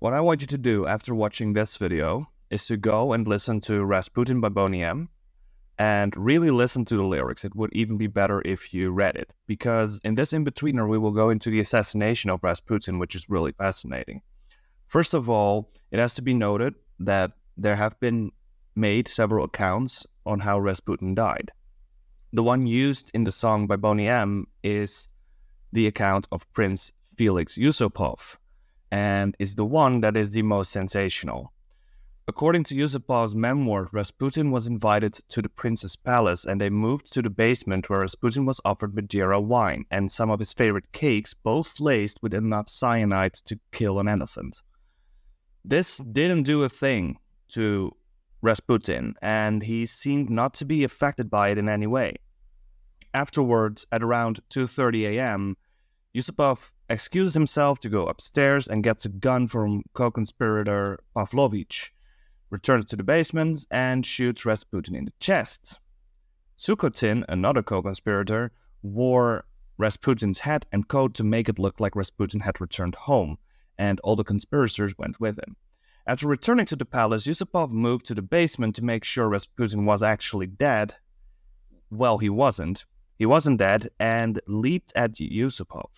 What I want you to do after watching this video is to go and listen to Rasputin by Boney M and really listen to the lyrics. It would even be better if you read it, because in this in-betweener we will go into the assassination of Rasputin, which is really fascinating. First of all, it has to be noted that there have been made several accounts on how Rasputin died. The one used in the song by Boney M is the account of Prince Felix Yusupov, and is the one that is the most sensational. According to Yusupov's memoir, Rasputin was invited to the prince's palace, and they moved to the basement where Rasputin was offered Madeira wine and some of his favorite cakes, both laced with enough cyanide to kill an elephant. This didn't do a thing to Rasputin, and he seemed not to be affected by it in any way. Afterwards, at around 2:30 a.m., Yusupov excuses himself to go upstairs and gets a gun from co-conspirator Pavlovich, returns to the basement, and shoots Rasputin in the chest. Sukhotin, another co-conspirator, wore Rasputin's hat and coat to make it look like Rasputin had returned home, and all the conspirators went with him. After returning to the palace, Yusupov moved to the basement to make sure Rasputin was actually dead. Well, he wasn't. He wasn't dead, and leaped at Yusupov.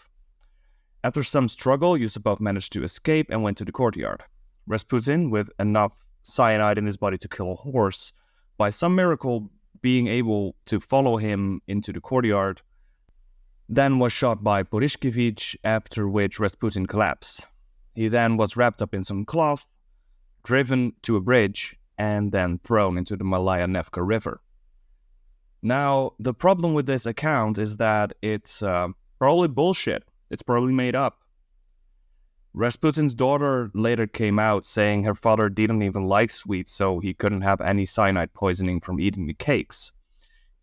After some struggle, Yusupov managed to escape and went to the courtyard. Rasputin, with enough cyanide in his body to kill a horse, by some miracle being able to follow him into the courtyard, then was shot by Purishkevich, after which Rasputin collapsed. He then was wrapped up in some cloth, driven to a bridge, and then thrown into the Malaya Nevka River. Now, the problem with this account is that it's probably bullshit. It's probably made up. Rasputin's daughter later came out saying her father didn't even like sweets, so he couldn't have any cyanide poisoning from eating the cakes.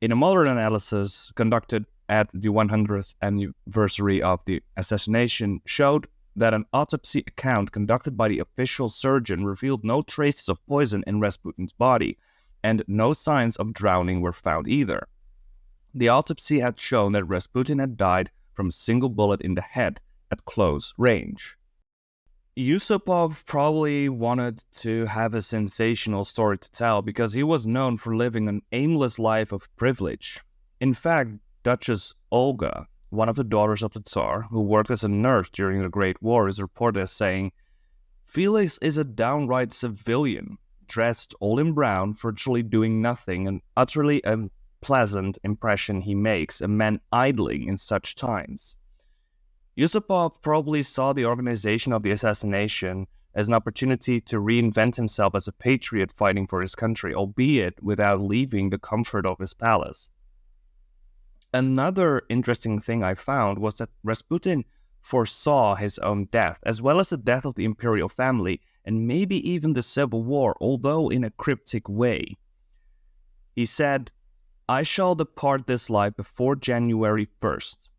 In a modern analysis conducted at the 100th anniversary of the assassination showed that an autopsy account conducted by the official surgeon revealed no traces of poison in Rasputin's body, and no signs of drowning were found either. The autopsy had shown that Rasputin had died from a single bullet in the head at close range. Yusupov probably wanted to have a sensational story to tell because he was known for living an aimless life of privilege. In fact, Duchess Olga, one of the daughters of the Tsar, who worked as a nurse during the Great War, is reported as saying, "Felix is a downright civilian, dressed all in brown, virtually doing nothing, an utterly unpleasant impression he makes, a man idling in such times." Yusupov probably saw the organization of the assassination as an opportunity to reinvent himself as a patriot fighting for his country, albeit without leaving the comfort of his palace. Another interesting thing I found was that Rasputin foresaw his own death, as well as the death of the imperial family, and maybe even the civil war, although in a cryptic way. He said, "I shall depart this life before January 1st.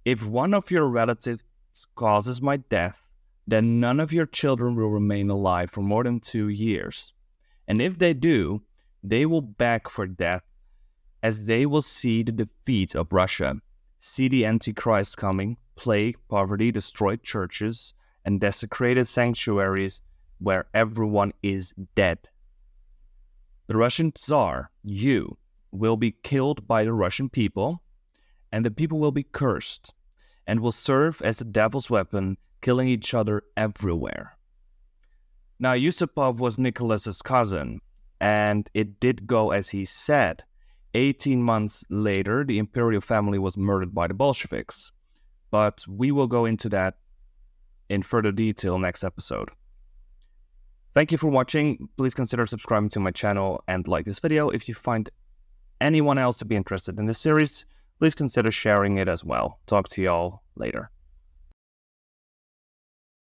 If one of your relatives causes my death, then none of your children will remain alive for more than 2 years. And if they do, they will beg for death, as they will see the defeat of Russia, see the Antichrist coming, plague, poverty, destroyed churches, and desecrated sanctuaries where everyone is dead. The Russian Tsar, you, will be killed by the Russian people, and the people will be cursed, and will serve as the devil's weapon, killing each other everywhere." Now, Yusupov was Nicholas's cousin, and it did go as he said. 18 months later, the imperial family was murdered by the Bolsheviks. But we will go into that in further detail next episode. Thank you for watching. Please consider subscribing to my channel and like this video. If you find anyone else to be interested in this series, please consider sharing it as well. Talk to y'all later.